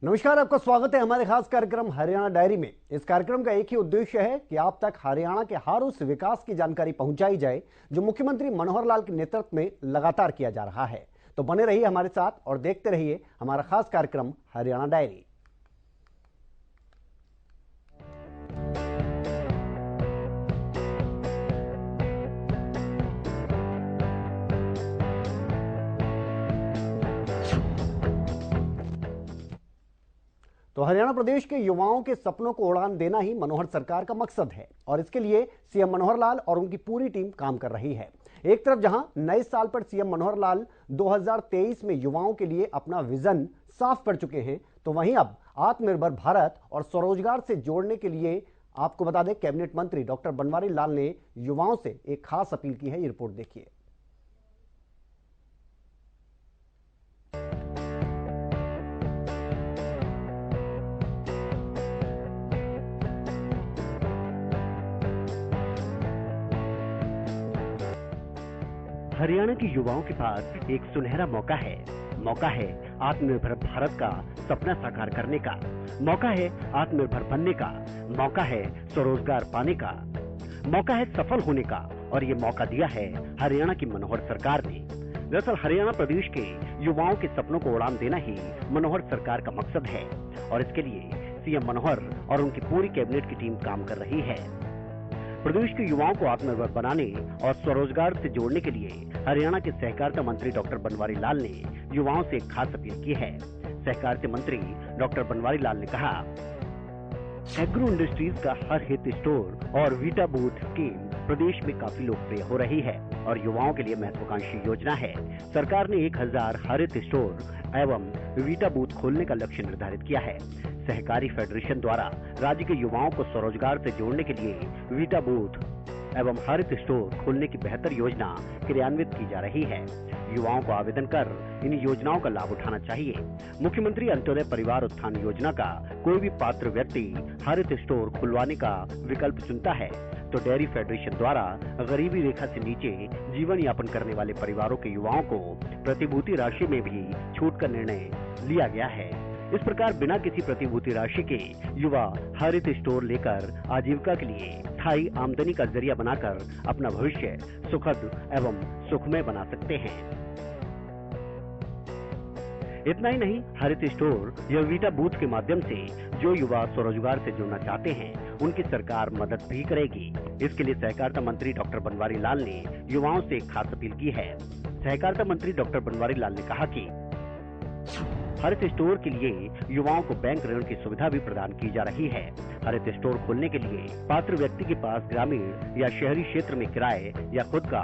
नमस्कार, आपका स्वागत है हमारे खास कार्यक्रम हरियाणा डायरी में। इस कार्यक्रम का एक ही उद्देश्य है कि आप तक हरियाणा के हर उस विकास की जानकारी पहुंचाई जाए जो मुख्यमंत्री मनोहर लाल के नेतृत्व में लगातार किया जा रहा है। तो बने रहिए हमारे साथ और देखते रहिए हमारा खास कार्यक्रम हरियाणा डायरी। तो हरियाणा प्रदेश के युवाओं के सपनों को उड़ान देना ही मनोहर सरकार का मकसद है और इसके लिए सीएम मनोहर लाल और उनकी पूरी टीम काम कर रही है। एक तरफ जहां नए साल पर सीएम मनोहर लाल 2023 में युवाओं के लिए अपना विजन साफ कर चुके हैं, तो वहीं अब आत्मनिर्भर भारत और स्वरोजगार से जोड़ने के लिए आपको बता दें, कैबिनेट मंत्री डॉक्टर बनवारी लाल ने युवाओं से एक खास अपील की है। ये रिपोर्ट देखिए। हरियाणा के युवाओं के पास एक सुनहरा मौका है आत्मनिर्भर भारत का सपना साकार करने का, मौका है आत्मनिर्भर बनने का, मौका है स्वरोजगार पाने का, मौका है सफल होने का। और ये मौका दिया है हरियाणा की मनोहर सरकार ने। दरअसल हरियाणा प्रदेश के युवाओं के सपनों को उड़ान देना ही मनोहर सरकार का मकसद है और इसके लिए सीएम मनोहर और उनकी पूरी कैबिनेट की टीम काम कर रही है। प्रदेश के युवाओं को आत्मनिर्भर बनाने और स्वरोजगार से जोड़ने के लिए हरियाणा के सहकारिता मंत्री डॉक्टर बनवारी लाल ने युवाओं से एक खास अपील की है। सहकारिता मंत्री डॉक्टर बनवारी लाल ने कहा, एग्रो इंडस्ट्रीज का हर हित स्टोर और वीटा बूथ स्कीम प्रदेश में काफी लोकप्रिय हो रही है और युवाओं के लिए महत्वाकांक्षी योजना है। सरकार ने 1000 हरित स्टोर एवं वीटा बूथ खोलने का लक्ष्य निर्धारित किया है। सहकारी फेडरेशन द्वारा राज्य के युवाओं को स्वरोजगार से जोड़ने के लिए वीटा बूथ एवं हरित स्टोर खोलने की बेहतर योजना क्रियान्वित की जा रही है। युवाओं को आवेदन कर इन योजनाओं का लाभ उठाना चाहिए। मुख्यमंत्री अंत्योदय परिवार उत्थान योजना का कोई भी पात्र व्यक्ति हरित स्टोर खुलवाने का विकल्प चुनता है तो डेयरी फेडरेशन द्वारा गरीबी रेखा से नीचे जीवन यापन करने वाले परिवारों के युवाओं को प्रतिभूति राशि में भी छूट का निर्णय लिया गया है। इस प्रकार बिना किसी प्रतिभूति राशि के युवा हरित स्टोर लेकर आजीविका के लिए स्थायी आमदनी का जरिया बनाकर अपना भविष्य सुखद एवं सुखमय बना सकते हैं। इतना ही नहीं, हरित स्टोर या वीटा बूथ के माध्यम से जो युवा स्वरोजगार से जुड़ना चाहते हैं उनकी सरकार मदद भी करेगी। इसके लिए सहकारिता मंत्री डॉक्टर बनवारी लाल ने युवाओं से एक खास अपील की है। सहकारिता मंत्री डॉक्टर बनवारी लाल ने कहा कि हरित स्टोर के लिए युवाओं को बैंक ऋण की सुविधा भी प्रदान की जा रही है। हरित स्टोर खोलने के लिए पात्र व्यक्ति के पास ग्रामीण या शहरी क्षेत्र में किराए या खुद का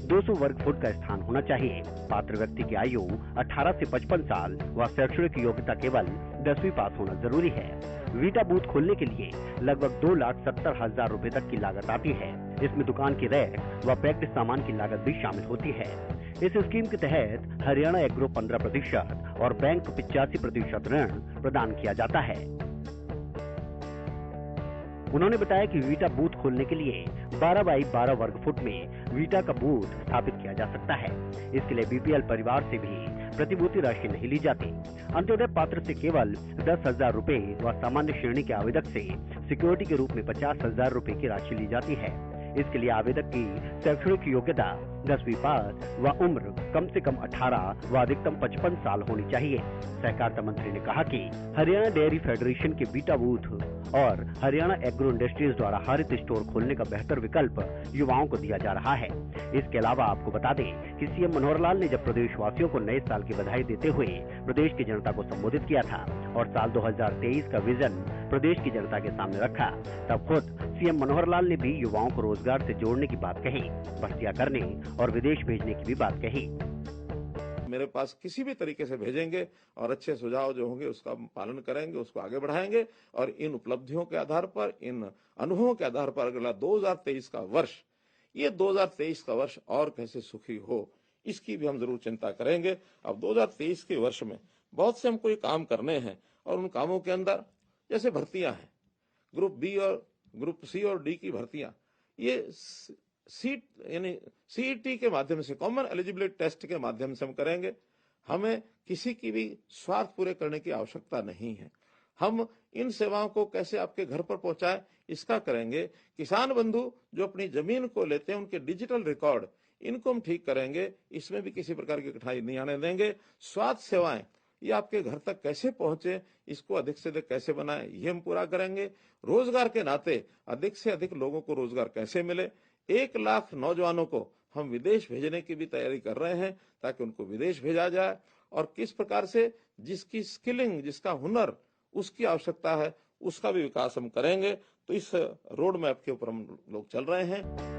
200 वर्ग फुट का स्थान होना चाहिए। पात्र व्यक्ति की आयु 18 से 55 साल व शैक्षणिक योग्यता केवल 10वीं पास होना जरूरी है। वीटा बूथ खोलने के लिए लगभग 2,70,000 रुपए तक की लागत आती है। इसमें दुकान की रैक व पैक्ड सामान की लागत भी शामिल होती है। इस स्कीम के तहत हरियाणा एग्रो 15% और बैंक 85% ऋण प्रदान किया जाता है। उन्होंने बताया कि वीटा बूथ खोलने के लिए 12 बाई 12 वर्ग फुट में वीटा का बूथ स्थापित किया जा सकता है। इसके लिए बीपीएल परिवार से भी प्रतिभूति राशि नहीं ली जाती। अंत्योदय पात्र से केवल 10,000 रुपए व सामान्य श्रेणी के आवेदक से सिक्योरिटी के रूप में 50,000 रुपए की राशि ली जाती है। इसके लिए आवेदक की शैक्षणिक योग्यता 10वीं पास व उम्र कम से कम 18 व अधिकतम 55 साल होनी चाहिए। सहकारिता मंत्री ने कहा कि हरियाणा डेयरी फेडरेशन के बीटा बूथ और हरियाणा एग्रो इंडस्ट्रीज द्वारा हरित स्टोर खोलने का बेहतर विकल्प युवाओं को दिया जा रहा है। इसके अलावा आपको बता दें कि सीएम मनोहर लाल ने जब प्रदेशवासियों को नए साल की बधाई देते हुए प्रदेश की जनता को संबोधित किया था और साल 2023 का विजन प्रदेश की जनता के सामने रखा, तब खुद सीएम मनोहर लाल ने भी युवाओं को रोजगार से जोड़ने की बात कही, भर्तियां करने और विदेश भेजने की भी बात कही। मेरे पास किसी भी तरीके से भेजेंगे और अच्छे सुझाव जो होंगे उसका पालन करेंगे, उसको आगे बढ़ाएंगे और इन उपलब्धियों के आधार पर, इन अनुभवों के आधार पर अगला 2023 का वर्ष, ये 2023 का वर्ष और कैसे सुखी हो इसकी भी हम जरूर चिंता करेंगे। अब 2023 के वर्ष में बहुत से हमको ये काम करने हैं और उन कामों के अंदर जैसे भर्तियां हैं, ग्रुप बी और ग्रुप सी और डी की भर्तियां, ये सीट यानी सीईटी के माध्यम से, कॉमन एलिजिबिलिटी टेस्ट के माध्यम से हम करेंगे। हमें किसी की भी स्वार्थ पूरे करने की आवश्यकता नहीं है। हम इन सेवाओं को कैसे आपके घर पर पहुंचाए इसका करेंगे। किसान बंधु जो अपनी जमीन को लेते हैं उनके डिजिटल रिकॉर्ड इनको हम ठीक करेंगे, इसमें भी किसी प्रकार की कठिनाई नहीं आने देंगे। स्वास्थ्य सेवाएं ये आपके घर तक कैसे पहुंचे, इसको अधिक से अधिक कैसे बनाएं, ये हम पूरा करेंगे। रोजगार के नाते अधिक से अधिक लोगों को रोजगार कैसे मिले। 1 लाख नौजवानों को हम विदेश भेजने की भी तैयारी कर रहे हैं ताकि उनको विदेश भेजा जाए। और किस प्रकार से जिसकी स्किलिंग, जिसका हुनर उसकी आवश्यकता है, उसका भी विकास हम करेंगे। तो इस रोड मैप के ऊपर हम लोग चल रहे हैं।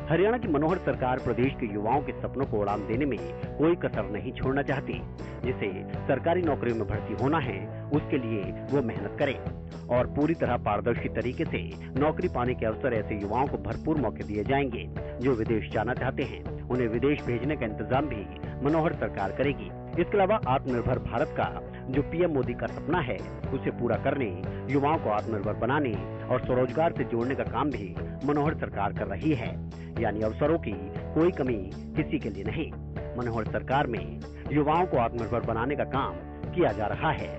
हरियाणा की मनोहर सरकार प्रदेश के युवाओं के सपनों को उड़ान देने में कोई कसर नहीं छोड़ना चाहती। जिसे सरकारी नौकरियों में भर्ती होना है उसके लिए वो मेहनत करे और पूरी तरह पारदर्शी तरीके से नौकरी पाने के अवसर ऐसे युवाओं को भरपूर मौके दिए जाएंगे। जो विदेश जाना चाहते हैं उन्हें विदेश भेजने का इंतजाम भी मनोहर सरकार करेगी। इसके अलावा आत्मनिर्भर भारत का जो पीएम मोदी का सपना है उसे पूरा करने, युवाओं को आत्मनिर्भर बनाने और स्वरोजगार से जोड़ने का काम भी मनोहर सरकार कर रही है। यानी अवसरों की कोई कमी किसी के लिए नहीं। मनोहर सरकार में युवाओं को आत्मनिर्भर बनाने का काम किया जा रहा है।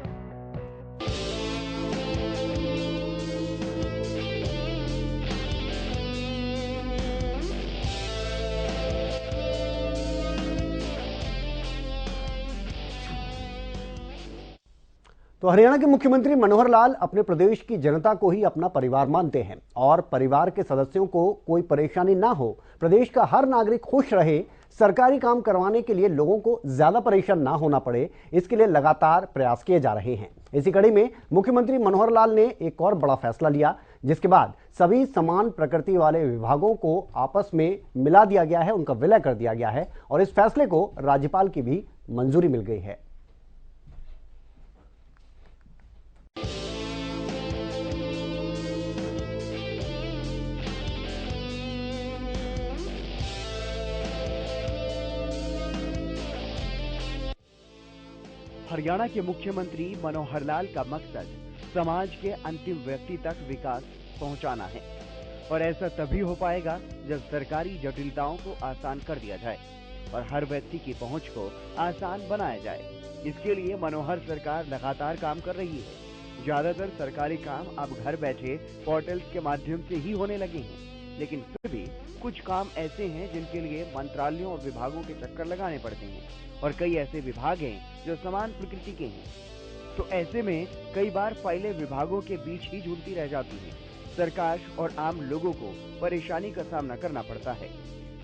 तो हरियाणा के मुख्यमंत्री मनोहर लाल अपने प्रदेश की जनता को ही अपना परिवार मानते हैं और परिवार के सदस्यों को कोई परेशानी ना हो, प्रदेश का हर नागरिक खुश रहे, सरकारी काम करवाने के लिए लोगों को ज्यादा परेशान ना होना पड़े, इसके लिए लगातार प्रयास किए जा रहे हैं। इसी कड़ी में मुख्यमंत्री मनोहर लाल ने एक और बड़ा फैसला लिया, जिसके बाद सभी समान प्रकृति वाले विभागों को आपस में मिला दिया गया है, उनका विलय कर दिया गया है और इस फैसले को राज्यपाल की भी मंजूरी मिल गई है। हरियाणा के मुख्यमंत्री मनोहर लाल का मकसद समाज के अंतिम व्यक्ति तक विकास पहुंचाना है और ऐसा तभी हो पाएगा जब सरकारी जटिलताओं को आसान कर दिया जाए और हर व्यक्ति की पहुंच को आसान बनाया जाए। इसके लिए मनोहर सरकार लगातार काम कर रही है। ज्यादातर सरकारी काम अब घर बैठे पोर्टल्स के माध्यम से ही होने लगे हैं, लेकिन फिर भी कुछ काम ऐसे हैं जिनके लिए मंत्रालयों और विभागों के चक्कर लगाने पड़ते हैं और कई ऐसे विभाग हैं जो समान प्रकृति के हैं। तो ऐसे में कई बार फाइलें विभागों के बीच ही झूलती रह जाती हैं। सरकार और आम लोगों को परेशानी का सामना करना पड़ता है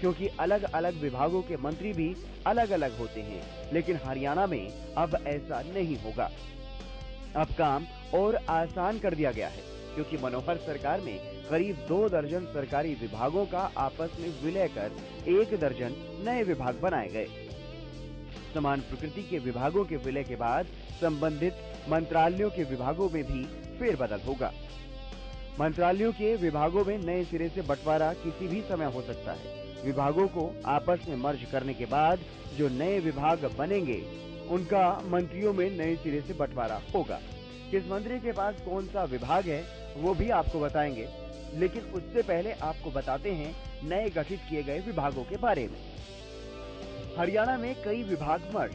क्योंकि अलग अलग विभागों के मंत्री भी अलग अलग होते हैं। लेकिन हरियाणा में अब ऐसा नहीं होगा। अब काम और आसान कर दिया गया है क्योंकि मनोहर सरकार में करीब 2 दर्जन सरकारी विभागों का आपस में विलय कर 1 दर्जन नए विभाग बनाए गए। समान प्रकृति के विभागों के विलय के बाद संबंधित मंत्रालयों के विभागों में भी फेरबदल होगा। मंत्रालयों के विभागों में नए सिरे से बंटवारा किसी भी समय हो सकता है। विभागों को आपस में मर्ज करने के बाद जो नए विभाग बनेंगे उनका मंत्रियों में नए सिरे से बंटवारा होगा। किस मंत्री के पास कौन सा विभाग है वो भी आपको बताएंगे, लेकिन उससे पहले आपको बताते हैं नए गठित किए गए विभागों के बारे में। हरियाणा में कई विभाग मर्ज।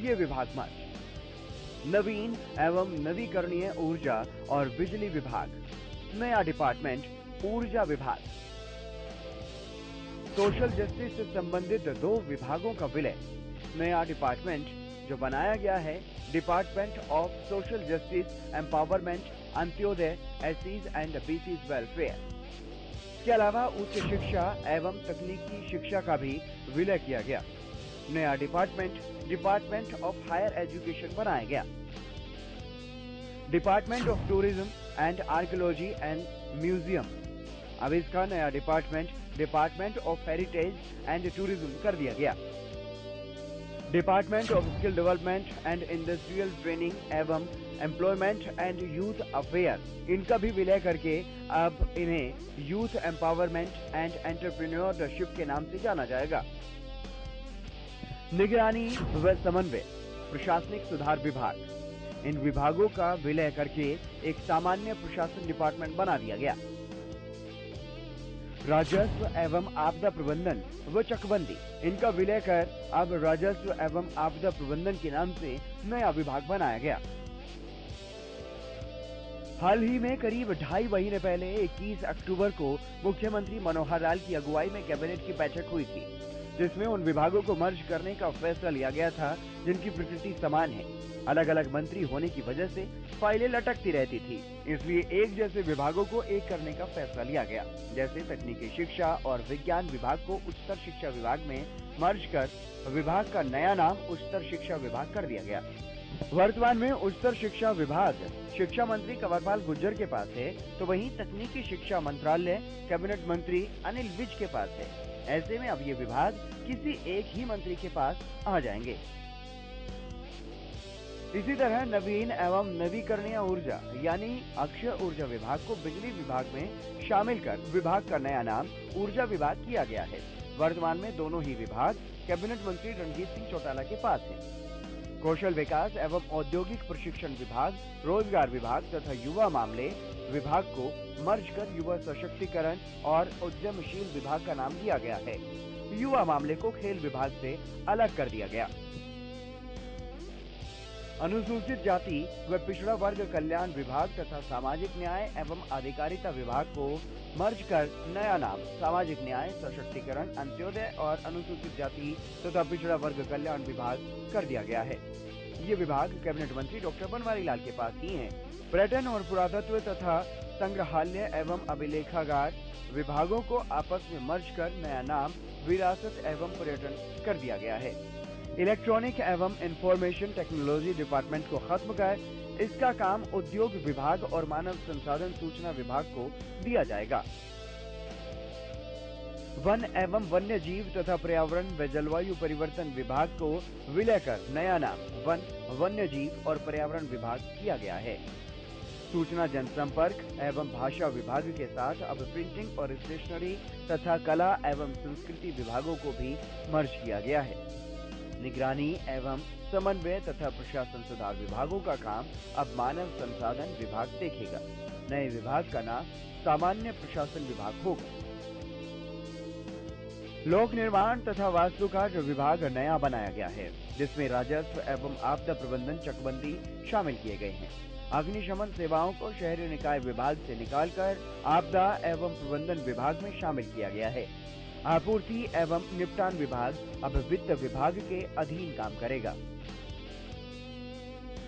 ये विभाग मर्ज: नवीन एवं नवीकरणीय ऊर्जा और बिजली विभाग, नया डिपार्टमेंट ऊर्जा विभाग। सोशल जस्टिस से संबंधित 2 विभागों का विलय, नया डिपार्टमेंट जो बनाया गया है department of social justice empowerment, Antyodaya, एससीज एंड बीसीज वेलफेयर। इसके अलावा उच्च शिक्षा एवं तकनीकी शिक्षा का भी विलय किया गया। नया डिपार्टमेंट ऑफ हायर एजुकेशन बनाया गया। Department of tourism and archaeology and museum, अब इसका नया department of heritage and tourism कर दिया गया। Department of skill development and industrial training एवं एम्प्लॉयमेंट एंड यूथ अफेयर, इनका भी विलय करके अब इन्हें यूथ एम्पावरमेंट एंड एंटरप्रेन्योरशिप के नाम से जाना जाएगा। निगरानी व समन्वय, प्रशासनिक सुधार विभाग, इन विभागों का विलय करके एक सामान्य प्रशासन डिपार्टमेंट बना दिया गया। राजस्व एवं आपदा प्रबंधन व चकबंदी, इनका विलय कर अब राजस्व एवं आपदा प्रबंधन के नाम से नया विभाग बनाया गया। हाल ही में करीब 2.5 महीने पहले 21 अक्टूबर को मुख्यमंत्री मनोहर लाल की अगुवाई में कैबिनेट की बैठक हुई थी, जिसमें उन विभागों को मर्ज करने का फैसला लिया गया था जिनकी प्रकृति समान है। अलग अलग मंत्री होने की वजह से फाइलें लटकती रहती थी, इसलिए एक जैसे विभागों को एक करने का फैसला लिया गया। जैसे तकनीकी शिक्षा और विज्ञान विभाग को उच्चतर शिक्षा विभाग में मर्ज कर विभाग का नया नाम उच्चतर शिक्षा विभाग कर दिया गया। वर्तमान में उच्चतर शिक्षा विभाग शिक्षा मंत्री कंवरपाल गुर्जर के पास है, तो वहीं तकनीकी शिक्षा मंत्रालय कैबिनेट मंत्री अनिल विज के पास है। ऐसे में अब ये विभाग किसी एक ही मंत्री के पास आ जाएंगे। इसी तरह नवीन एवं नवीकरणीय ऊर्जा यानी अक्षय ऊर्जा विभाग को बिजली विभाग में शामिल कर विभाग का नया नाम ऊर्जा विभाग किया गया है। वर्तमान में दोनों ही विभाग कैबिनेट मंत्री रणजीत सिंह चौटाला के पास है। कौशल विकास एवं औद्योगिक प्रशिक्षण विभाग, रोजगार विभाग तथा युवा मामले विभाग को मर्ज कर युवा सशक्तिकरण और उद्यमशील विभाग का नाम दिया गया है। युवा मामले को खेल विभाग से अलग कर दिया गया। अनुसूचित जाति व पिछड़ा वर्ग कल्याण विभाग तथा सामाजिक न्याय एवं अधिकारिता विभाग को मर्ज कर नया नाम सामाजिक न्याय, सशक्तिकरण, अंत्योदय और अनुसूचित जाति तथा पिछड़ा वर्ग कल्याण विभाग कर दिया गया है। ये विभाग कैबिनेट मंत्री डॉक्टर बनवारी लाल के पास ही हैं। पर्यटन और पुरातत्व तथा संग्रहालय एवं अभिलेखागार विभागों को आपस में मर्ज कर नया नाम विरासत एवं पर्यटन कर दिया गया है। इलेक्ट्रॉनिक एवं इंफॉर्मेशन टेक्नोलॉजी डिपार्टमेंट को खत्म कर इसका काम उद्योग विभाग और मानव संसाधन सूचना विभाग को दिया जाएगा। वन एवं वन्य जीव तथा पर्यावरण व जलवायु परिवर्तन विभाग को विलय कर नया नाम वन, वन्य जीव और पर्यावरण विभाग किया गया है। सूचना जनसंपर्क एवं भाषा विभाग के साथ अब प्रिंटिंग और स्टेशनरी तथा कला एवं संस्कृति विभागों को भी मर्ज किया गया है। निगरानी एवं समन्वय तथा प्रशासन सुधार विभागों का काम अब मानव संसाधन विभाग देखेगा। नए विभाग का नाम सामान्य प्रशासन विभाग होगा। लोक निर्माण तथा वास्तुकार्य विभाग नया बनाया गया है, जिसमें राजस्व एवं आपदा प्रबंधन चकबंदी शामिल किए गए हैं। अग्निशमन सेवाओं को शहरी निकाय विभाग से निकालकर आपदा एवं प्रबंधन विभाग में शामिल किया गया है। आपूर्ति एवं निपटान विभाग अब वित्त विभाग के अधीन काम करेगा।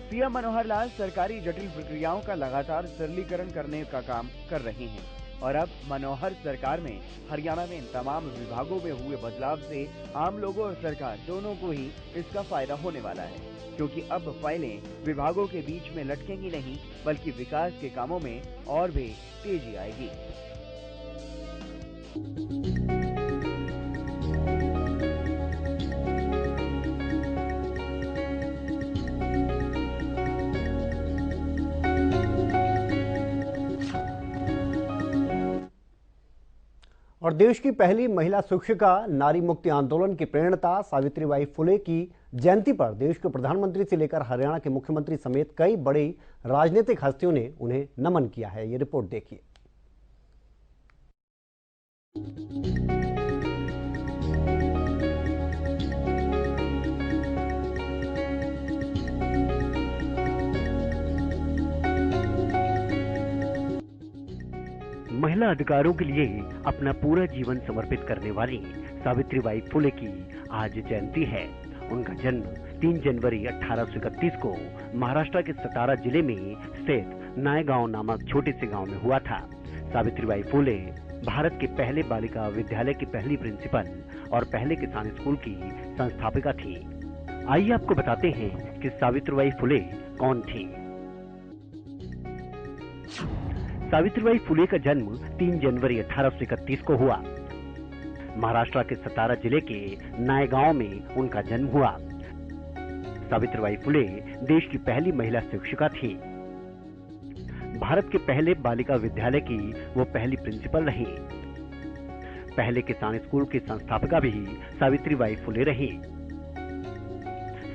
सीएम मनोहर लाल सरकारी जटिल प्रक्रियाओं का लगातार सरलीकरण करने का काम कर रहे हैं और अब मनोहर सरकार में हरियाणा में इन तमाम विभागों में हुए बदलाव से आम लोगों और सरकार दोनों को ही इसका फायदा होने वाला है, क्योंकि अब फाइलें विभागों के बीच में लटकेंगी नहीं, बल्कि विकास के कामों में और भी तेजी आएगी। और देश की पहली महिला शिक्षिका, नारी मुक्ति आंदोलन की प्रेरणता सावित्रीबाई फुले की जयंती पर देश के प्रधानमंत्री से लेकर हरियाणा के मुख्यमंत्री समेत कई बड़ी राजनीतिक हस्तियों ने उन्हें नमन किया है। ये रिपोर्ट देखिए। महिला अधिकारों के लिए अपना पूरा जीवन समर्पित करने वाली सावित्रीबाई फुले की आज जयंती है। उनका जन्म 3 जनवरी 1831 को महाराष्ट्र के सतारा जिले में स्थित नायगांव नामक छोटे से गांव में हुआ था। सावित्रीबाई फुले भारत के पहले बालिका विद्यालय की पहली प्रिंसिपल और पहले किसान स्कूल की संस्थापिका थी। आइए आपको बताते हैं कि सावित्रीबाई फुले कौन थी। सावित्रीबाई फुले का जन्म 3 जनवरी 1831 को हुआ। महाराष्ट्र के सतारा जिले के नायगांव में उनका जन्म हुआ। सावित्रीबाई फुले देश की पहली महिला शिक्षिका थी। भारत के पहले बालिका विद्यालय की वो पहली प्रिंसिपल रही। पहले किसान स्कूल की संस्थापिका भी सावित्रीबाई फुले रही।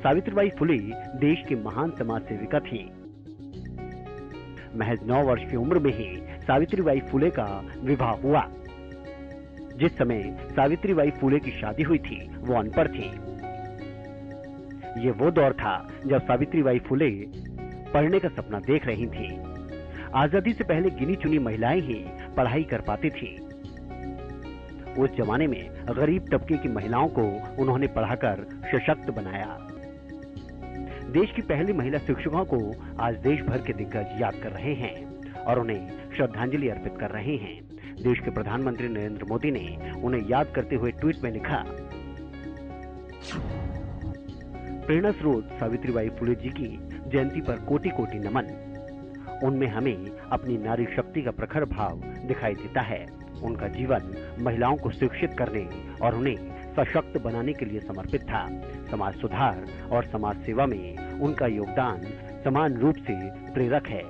सावित्रीबाई फुले देश की महान समाज सेविका थी। महज 9 वर्ष की उम्र में ही सावित्रीबाई फुले का विवाह हुआ। जिस समय सावित्रीबाई फुले की शादी हुई थी वो अनपढ़ थी। ये वो दौर था जब सावित्रीबाई फुले पढ़ने का सपना देख रही थी। आजादी से पहले गिनी चुनी महिलाएं ही पढ़ाई कर पाती थी। उस जमाने में गरीब तबके की महिलाओं को उन्होंने पढ़ाकर सशक्त बनाया। देश की पहली महिला शिक्षिका को आज देश भर के दिग्गज याद कर रहे हैं और उन्हें श्रद्धांजलि अर्पित कर रहे हैं। देश के प्रधानमंत्री नरेंद्र मोदी ने उन्हें याद करते हुए ट्वीट में लिखा, प्रेरणा स्रोत सावित्रीबाई फुले जी की जयंती पर कोटि कोटि नमन। उनमें हमें अपनी नारी शक्ति का प्रखर भाव दिखाई देता है। उनका जीवन महिलाओं को शिक्षित करने और उन्हें सशक्त बनाने के लिए समर्पित था। समाज सुधार और समाज सेवा में उनका योगदान समान रूप से प्रेरक है।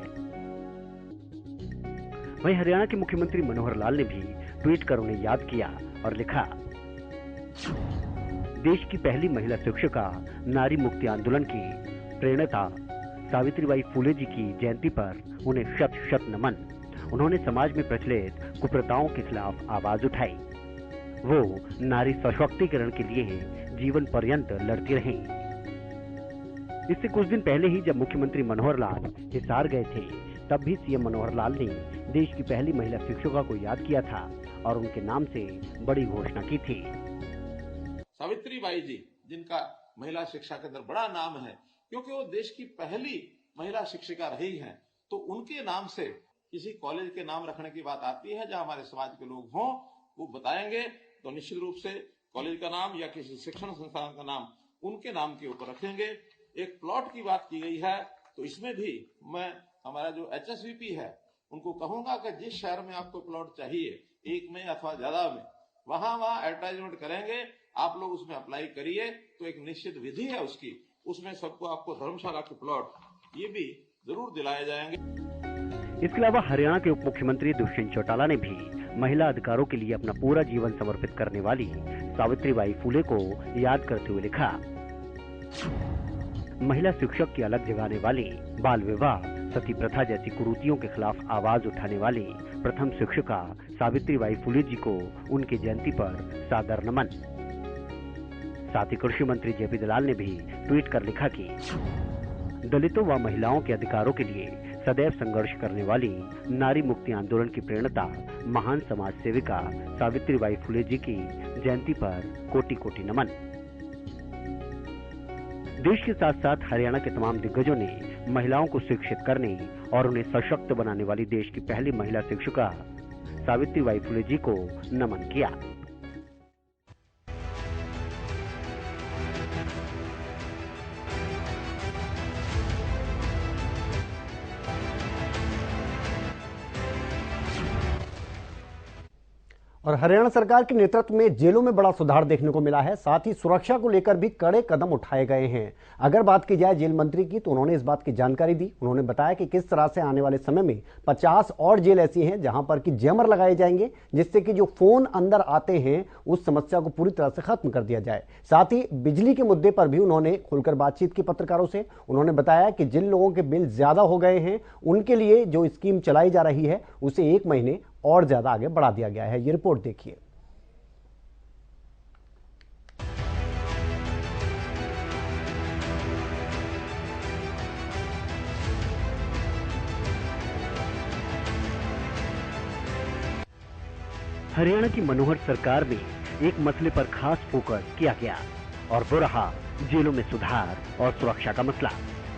वहीं हरियाणा के मुख्यमंत्री मनोहर लाल ने भी ट्वीट कर उन्हें याद किया और लिखा, देश की पहली महिला शिक्षिका, नारी मुक्ति आंदोलन की प्रेरणा सावित्रीबाई फुले जी की जयंती पर उन्हें शत शत नमन। उन्होंने समाज में प्रचलित कुप्रथाओं के खिलाफ आवाज उठाई। वो नारी सशक्तिकरण के लिए जीवन पर्यंत लड़ती रहीं। इससे कुछ दिन पहले ही जब मुख्यमंत्री मनोहर लाल हिसार गए थे, तब भी सीएम मनोहर लाल ने देश की पहली महिला शिक्षिका को याद किया था और उनके नाम से बड़ी घोषणा की थी। सावित्रीबाई जी, जिनका महिला शिक्षा के अंदर बड़ा नाम है, क्योंकि वो देश की पहली महिला शिक्षिका रही हैं, तो उनके नाम से किसी कॉलेज के नाम रखने की बात आती है जहां हमारे समाज के लोग हों, वो बताएंगे तो निश्चित रूप से कॉलेज का नाम या किसी शिक्षण संस्थान का नाम उनके नाम के ऊपर रखेंगे। एक प्लॉट की बात की गई है, तो इसमें भी मैं हमारा जो HSVP है उनको कहूंगा कि जिस शहर में आपको प्लॉट चाहिए, एक में अथवा ज्यादा में, वहां एडवर्टाइजमेंट करेंगे, आप लोग उसमें अप्लाई करिए। तो एक निश्चित विधि है उसकी, उसमें सबको आपको धर्मशाला के प्लॉट ये भी जरूर दिलाए जाएंगे। इसके अलावा हरियाणा के उप मुख्यमंत्री दुष्यंत चौटाला ने भी महिला अधिकारों के लिए अपना पूरा जीवन समर्पित करने वाली सावित्रीबाई फुले को याद करते हुए लिखा, महिला शिक्षक की अलग जगाने वाली, बाल विवाह, सती प्रथा जैसी कुरीतियों के खिलाफ आवाज उठाने वाली प्रथम शिक्षिका सावित्रीबाई फुले जी को उनकी जयंती पर सादर नमन। साथ ही कृषि मंत्री जेपी दलाल ने भी ट्वीट कर लिखा कि दलितों व महिलाओं के अधिकारों के लिए सदैव संघर्ष करने वाली नारी मुक्ति आंदोलन की प्रेरणा महान समाज सेविका सावित्रीबाई फुले जी की जयंती पर कोटि कोटि नमन। देश के साथ साथ हरियाणा के तमाम दिग्गजों ने महिलाओं को शिक्षित करने और उन्हें सशक्त बनाने वाली देश की पहली महिला शिक्षिका सावित्रीबाई फुले जी को नमन किया। और हरियाणा सरकार के नेतृत्व में जेलों में बड़ा सुधार देखने को मिला है। साथ ही सुरक्षा को लेकर भी कड़े कदम उठाए गए हैं। अगर बात की जाए जेल मंत्री की, तो उन्होंने इस बात की जानकारी दी। उन्होंने बताया कि किस तरह से आने वाले समय में 50 और जेल ऐसी हैं जहां पर कि जैमर लगाए जाएंगे, जिससे कि जो फोन अंदर आते हैं उस समस्या को पूरी तरह से खत्म कर दिया जाए। साथ ही बिजली के मुद्दे पर भी उन्होंने खुलकर बातचीत की पत्रकारों से। उन्होंने बताया कि जिन लोगों के बिल ज्यादा हो गए हैं उनके लिए जो स्कीम चलाई जा रही है उसे 1 महीने और ज्यादा आगे बढ़ा दिया गया है। ये रिपोर्ट देखिए। हरियाणा की मनोहर सरकार में एक मसले पर खास फोकस किया गया और वो रहा जेलों में सुधार और सुरक्षा का मसला।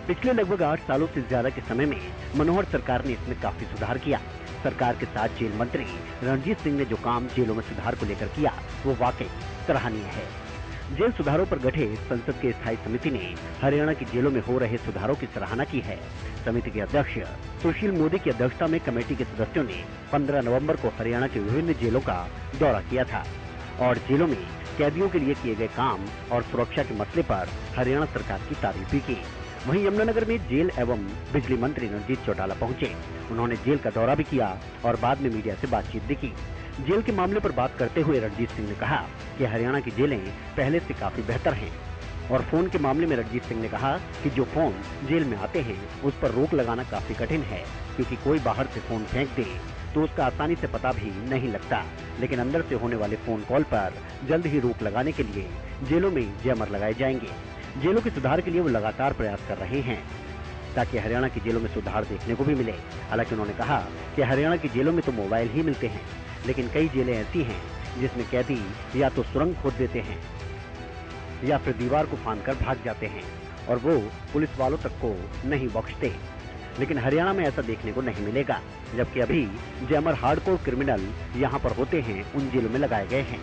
पिछले लगभग 8 सालों से ज्यादा के समय में मनोहर सरकार ने इसमें काफी सुधार किया। सरकार के साथ जेल मंत्री रणजीत सिंह ने जो काम जेलों में सुधार को लेकर किया वो वाकई सराहनीय है। जेल सुधारों पर गठित संसद की स्थायी समिति ने हरियाणा की जेलों में हो रहे सुधारों की सराहना की है। समिति के अध्यक्ष सुशील मोदी की अध्यक्षता में कमेटी के सदस्यों ने 15 नवंबर को हरियाणा के विभिन्न जेलों का दौरा किया था और जेलों में कैदियों के लिए किए गए काम और सुरक्षा के मसले पर हरियाणा सरकार की तारीफ भी की। वहीं यमुनानगर में जेल एवं बिजली मंत्री रणजीत चौटाला पहुंचे। उन्होंने जेल का दौरा भी किया और बाद में मीडिया से बातचीत भी की। जेल के मामले पर बात करते हुए रणजीत सिंह ने कहा कि हरियाणा की जेलें पहले से काफी बेहतर हैं और फोन के मामले में रणजीत सिंह ने कहा कि जो फोन जेल में आते हैं उस पर रोक लगाना काफी कठिन है, क्योंकि कोई बाहर से फोन फेंक दे तो तो उसका आसानी से पता भी नहीं लगता। लेकिन अंदर से होने वाले फोन कॉल पर जल्द ही रोक लगाने के लिए जेलों में जैमर लगाए जाएंगे। जेलों के सुधार के लिए वो लगातार प्रयास कर रहे हैं ताकि हरियाणा की जेलों में सुधार देखने को भी मिले। हालांकि उन्होंने कहा कि हरियाणा की जेलों में तो मोबाइल ही मिलते हैं, लेकिन कई जेलें ऐसी हैं जिसमें कैदी या तो सुरंग खोद देते हैं या फिर दीवार को फांदकर भाग जाते हैं और वो पुलिस वालों तक को नहीं बख्शते। लेकिन हरियाणा में ऐसा देखने को नहीं मिलेगा, जबकि अभी जैमर हार्डकोर क्रिमिनल यहाँ पर होते हैं उन जेलों में लगाए गए हैं।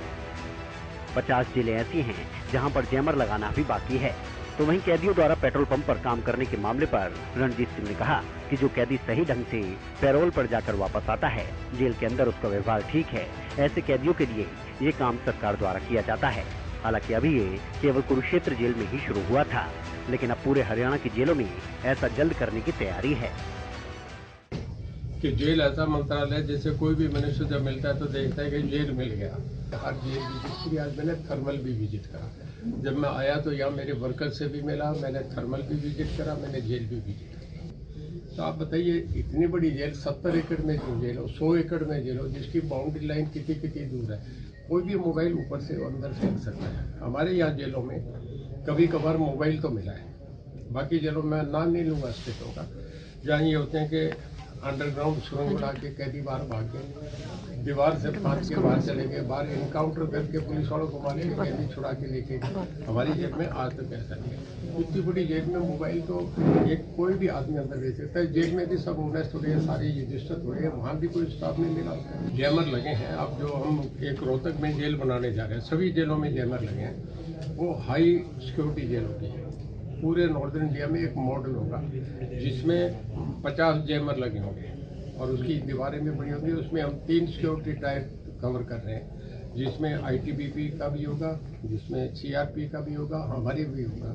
50 जेलें ऐसी हैं जहाँ पर जैमर लगाना भी बाकी है। तो वहीं कैदियों द्वारा पेट्रोल पंप पर काम करने के मामले पर रणजीत सिंह ने कहा कि जो कैदी सही ढंग से पैरोल पर जाकर वापस आता है, जेल के अंदर उसका व्यवहार ठीक है, ऐसे कैदियों के लिए ये काम सरकार द्वारा किया जाता है। हालांकि अभी ये केवल कुरुक्षेत्र जेल में ही शुरू हुआ था, लेकिन अब पूरे हरियाणा की जेलों में ऐसा जल्द करने की तैयारी है। कि जेल ऐसा मंत्रालय जैसे कोई भी मनुष्य जब मिलता है तो देखता है कि जेल मिल गया। हर जेल विजिट की, आज मैंने थर्मल भी विजिट करा। जब मैं आया तो यहाँ मेरे वर्कर से भी मिला, मैंने थर्मल भी विजिट करा, मैंने जेल भी विजिट करा। तो आप बताइए, इतनी बड़ी जेल, 70 एकड़ में जो जेल हो, 100 एकड़ में जेल हो, जिसकी बाउंड्री लाइन कितनी दूर है, कोई भी मोबाइल ऊपर से अंदर फेंक सकता है। हमारे यहाँ जेलों में कभी कभार मोबाइल तो मिला है, बाकी जेलों में नाम नहीं लूँगा स्टेटों का, जहाँ ये होते हैं कि अंडरग्राउंड सुरंग उड़ा के कैदी बाहर भाग गए, दीवार से फांस के बाहर चले गए, बाहर इनकाउंटर करके पुलिस वालों को मारे, कैदी छुड़ा के लेके गए। हमारी जेल में आज तक ऐसा नहीं है। इतनी बड़ी जेल में मोबाइल तो एक कोई भी आदमी अंदर ले सकता है। जेल में भी सब ऑनेस्ट हो रही है, सारी रजिस्टर हो रही है, वहाँ भी कोई स्टाफ नहीं मिला। जैमर लगे हैं। अब जो हम एक रोहतक में जेल बनाने जा रहे हैं, सभी जेलों में जैमर लगे हैं। वो हाई सिक्योरिटी जेल होती है। पूरे नॉर्दर्न इंडिया में एक मॉडल होगा जिसमें 50 जैमर लगे होंगे और उसकी दीवारें भी बनी होंगी। उसमें हम 3 सिक्योरिटी टायर कवर कर रहे हैं, जिसमें आईटीबीपी का भी होगा, जिसमें सीआरपी का भी होगा, हमारी भी होगा,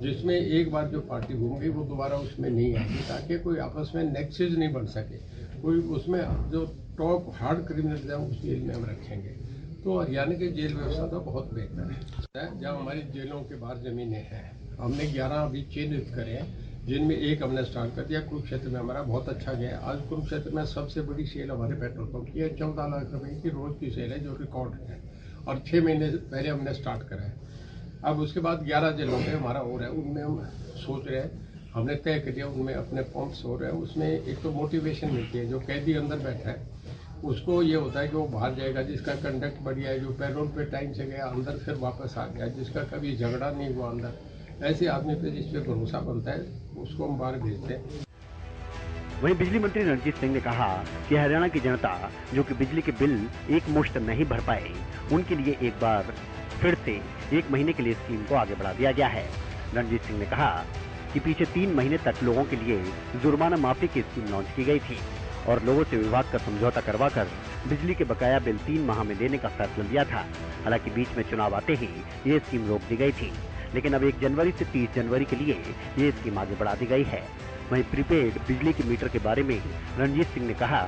जिसमें एक बार जो पार्टी घूम गई वो दोबारा उसमें नहीं आएगी, ताकि कोई आपस में नेक्सेस नहीं बन सके। कोई उसमें जो टॉप हार्ड क्रिमिनल है उस जेल में हम रखेंगे। तो हरियाणा की जेल व्यवस्था तो बहुत बेहतर है। जहाँ हमारी जेलों के बाहर जमीनें हैं, हमने 11 अभी चिन्हित करे हैं, जिनमें एक हमने स्टार्ट कर दिया। कुरुक्षेत्र में हमारा बहुत अच्छा गया। आज कुरुक्षेत्र में सबसे बड़ी सेल हमारे पेट्रोल पंप की है, 14 लाख रुपए की रोज की सेल है, जो रिकॉर्ड है, और 6 महीने पहले हमने स्टार्ट करा है। अब उसके बाद 11 जेलों में हमारा और है, उनमें हम सोच रहे हैं, हमने तय कर दिया, उनमें अपने पंप्स हो रहे हैं। उसमें एक तो मोटिवेशन मिलती है, जो कैदी अंदर बैठा है उसको ये होता है कि वो बाहर जाएगा, जिसका कंडक्ट बढ़िया है, जो पैरोल पे टाइम से गया अंदर फिर वापस आ गया, जिसका कभी झगड़ा नहीं हुआ अंदर, ऐसे आदमी पे जिस पे भरोसा बनता है उसको हम बाहर भेजते हैं। वहीं बिजली मंत्री रणजीत सिंह ने कहा कि हरियाणा की जनता जो कि बिजली के बिल एक मुश्त नहीं भर पाए, उनके लिए एक बार फिर से 1 महीने के लिए स्कीम को आगे बढ़ा दिया गया है। रणजीत सिंह ने कहा कि पीछे 3 महीने तक लोगों के लिए जुर्माना माफी की स्कीम लॉन्च की गई थी और लोगों से विभाग का समझौता करवाकर बिजली के बकाया बिल 3 माह में देने का फैसला लिया था। हालांकि बीच में चुनाव आते ही ये स्कीम रोक दी गई थी, लेकिन अब 1 जनवरी से 30 जनवरी के लिए ये स्कीम आगे बढ़ा दी गई है। वहीं प्रीपेड बिजली के मीटर के बारे में रणजीत सिंह ने कहा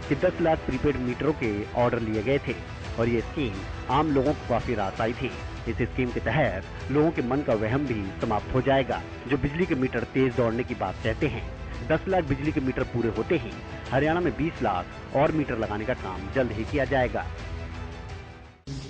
कि 10 लाख प्रीपेड मीटरों के ऑर्डर लिए गए थे और ये स्कीम आम लोगों को काफी राहत आई थी। इस स्कीम के तहत लोगों के मन का वहम भी समाप्त हो जाएगा, जो बिजली के मीटर तेज दौड़ने की बात कहते हैं। 10 लाख बिजली के मीटर पूरे होते ही हरियाणा में 20 लाख और मीटर लगाने का काम जल्द ही किया जाएगा।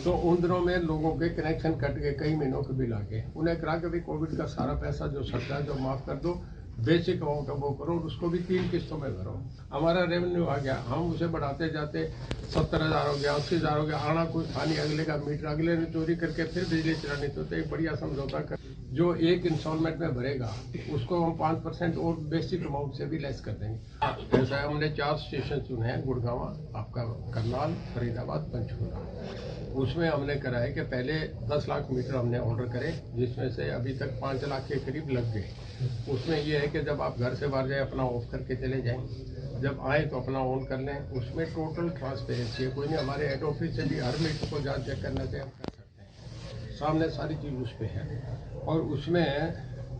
तो उन दिनों में लोगों के कनेक्शन कट गए, कई महीनों के बिल आ गए। उन्हें कहा कि भाई कोविड का सारा पैसा जो सरकार जो माफ कर दो, बेसिक अमाउंट वो करो और उसको भी 3 किस्तों में भरो। हमारा रेवेन्यू आ गया, हम उसे बढ़ाते जाते 70,000 हो गया, 80,000 हो गया। आना कोई था नहीं, अगले का मीटर अगले ने चोरी करके फिर बिजली चलानी। तो एक बढ़िया समझौता कर, जो एक इंस्टॉलमेंट में भरेगा उसको हम 5% और बेसिक अमाउंट से भी लेस कर देंगे। ऐसा हमने 4 स्टेशन चुने हैं, गुड़गांव, आपका करनाल, फरीदाबाद, पंचकुला। उसमें हमने करा है कि पहले 10 लाख मीटर हमने ऑर्डर करे, जिसमें से अभी तक 5 लाख के करीब लग गए। उसमें यह है कि जब आप घर से बाहर जाए अपना ऑफ करके चले जाएं, जब आए तो अपना ऑन कर लें। उसमें टोटल ट्रांसपेरेंसी है, कोई नहीं, हमारे हेड ऑफिस से भी हर मीटर को जांच चेक करना चाहिए, हम कर सकते हैं, सामने सारी चीज़ उस पर है। और उसमें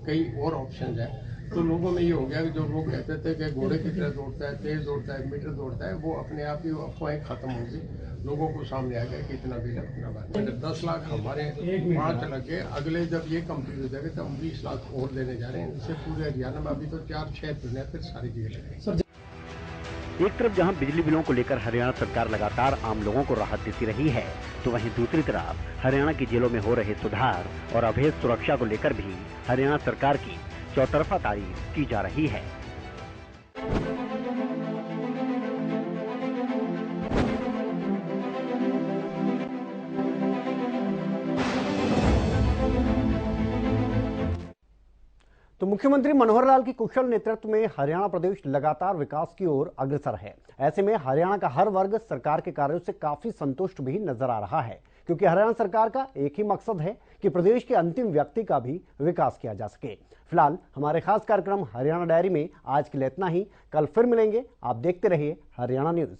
कई और ऑप्शन है। तो लोगों में ये हो गया कि जो लोग कहते थे कि घोड़े की तरह दौड़ता है, तेज दौड़ता है, मीटर दौड़ता है, वो अपने आप ही अफवाहें खत्म होगी। लोगों को सामने आ गया कि इतना बिल इतना बार 10 लाख हमारे 5 लगे। अगले जब ये कंप्लीट हो जाएगा तो हम 20 लाख और देने जा रहे हैं। इससे पूरे हरियाणा में अभी तो 4-6 चुने, फिर सारी जगह लगे। एक तरफ जहां बिजली बिलों को लेकर हरियाणा सरकार लगातार आम लोगों को राहत देती रही है, तो वहीं दूसरी तरफ हरियाणा की जेलों में हो रहे सुधार और अभेद सुरक्षा को लेकर भी हरियाणा सरकार की चौतरफा तारीफ की जा रही है। तो मुख्यमंत्री मनोहर लाल की कुशल नेतृत्व में हरियाणा प्रदेश लगातार विकास की ओर अग्रसर है। ऐसे में हरियाणा का हर वर्ग सरकार के कार्यों से काफी संतुष्ट भी नजर आ रहा है, क्योंकि हरियाणा सरकार का एक ही मकसद है कि प्रदेश के अंतिम व्यक्ति का भी विकास किया जा सके। फिलहाल हमारे खास कार्यक्रम हरियाणा डायरी में आज के लिए इतना ही। कल फिर मिलेंगे। आप देखते रहिए हरियाणा न्यूज।